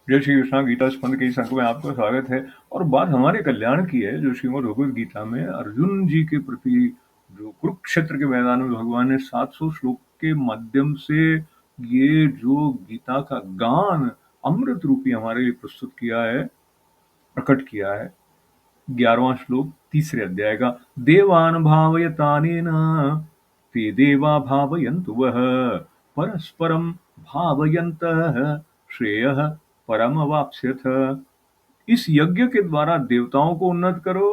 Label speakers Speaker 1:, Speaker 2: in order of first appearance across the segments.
Speaker 1: जय श्री कृष्णा। गीता स्कंद के इस अंक में आपका स्वागत है। और बात हमारे कल्याण की है, जो श्रीमद् भगवद गीता में अर्जुन जी के प्रति जो कुरुक्षेत्र के मैदान में भगवान ने 700 श्लोक के माध्यम से ये जो गीता का गान अमृत रूपी हमारे लिए प्रस्तुत किया है, प्रकट किया है। 11वां श्लोक तीसरे अध्याय का, देवान भावयतानेन ते देवा भावयन्तु वः परस्परम भावयन्तः श्रेयः परमवाप्स्यथ। इस यज्ञ के द्वारा देवताओं को उन्नत करो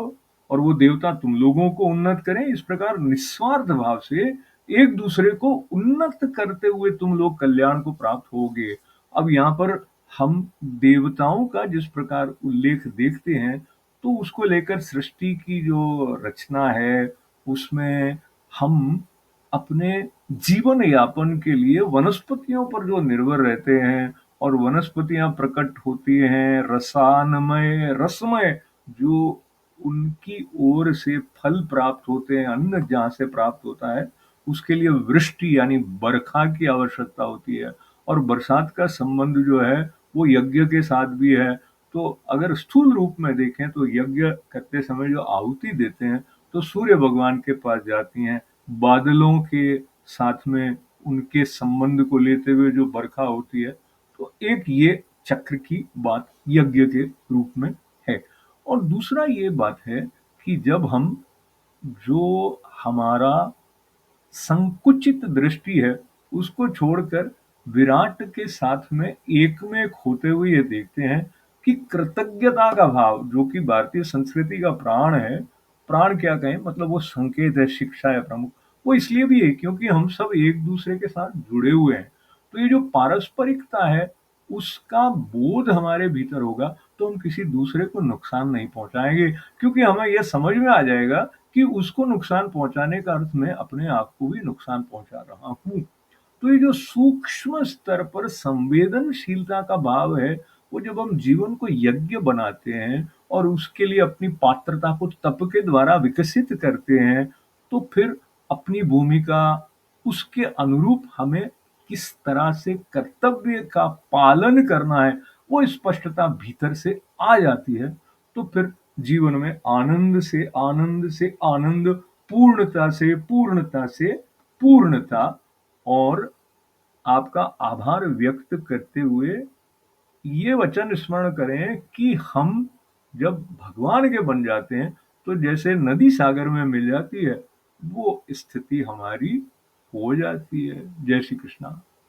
Speaker 1: और वो देवता तुम लोगों को उन्नत करें। इस प्रकार निस्वार्थ भाव से एक दूसरे को उन्नत करते हुए तुम लोग कल्याण को प्राप्त होगे। अब यहाँ पर हम देवताओं का जिस प्रकार उल्लेख देखते हैं, तो उसको लेकर सृष्टि की जो रचना है, उसमें हम अपने जीवन यापन के लिए वनस्पतियों पर जो निर्भर रहते हैं, और वनस्पतियां प्रकट होती हैं रसानमय रसमय, जो उनकी ओर से फल प्राप्त होते हैं, अन्न जहाँ से प्राप्त होता है, उसके लिए वृष्टि यानी बरखा की आवश्यकता होती है। और बरसात का संबंध जो है वो यज्ञ के साथ भी है। तो अगर स्थूल रूप में देखें तो यज्ञ करते समय जो आहुति देते हैं, तो सूर्य भगवान के पास जाती हैं। बादलों के साथ में उनके संबंध को लेते हुए जो बरखा होती है, तो एक ये चक्र की बात यज्ञ के रूप में है। और दूसरा ये बात है कि जब हम जो हमारा संकुचित दृष्टि है उसको छोड़कर विराट के साथ में एक में एक होते हुए ये देखते हैं कि कृतज्ञता का भाव, जो कि भारतीय संस्कृति का प्राण है, प्राण क्या कहें, मतलब वो संकेत है, शिक्षा है प्रमुख, वो इसलिए भी है क्योंकि हम सब एक दूसरे के साथ जुड़े हुए हैं। तो ये जो पारस्परिकता है, उसका बोध हमारे भीतर होगा तो हम किसी दूसरे को नुकसान नहीं पहुंचाएंगे, क्योंकि हमें यह समझ में आ जाएगा कि उसको नुकसान पहुंचाने का अर्थ मैं अपने आप को भी नुकसान पहुंचा रहा हूं। तो ये जो सूक्ष्म स्तर पर संवेदनशीलता का भाव है, वो जब हम जीवन को यज्ञ बनाते हैं और उसके लिए अपनी पात्रता को तप के द्वारा विकसित करते हैं, तो फिर अपनी भूमिका उसके अनुरूप हमें किस तरह से कर्तव्य का पालन करना है, वो स्पष्टता भीतर से आ जाती है। तो फिर जीवन में आनंद से आनंद से आनंद, पूर्णता से पूर्णता से पूर्णता। और आपका आभार व्यक्त करते हुए ये वचन स्मरण करें कि हम जब भगवान के बन जाते हैं, तो जैसे नदी सागर में मिल जाती है, वो स्थिति हमारी हो जाती है। जय श्री कृष्णा।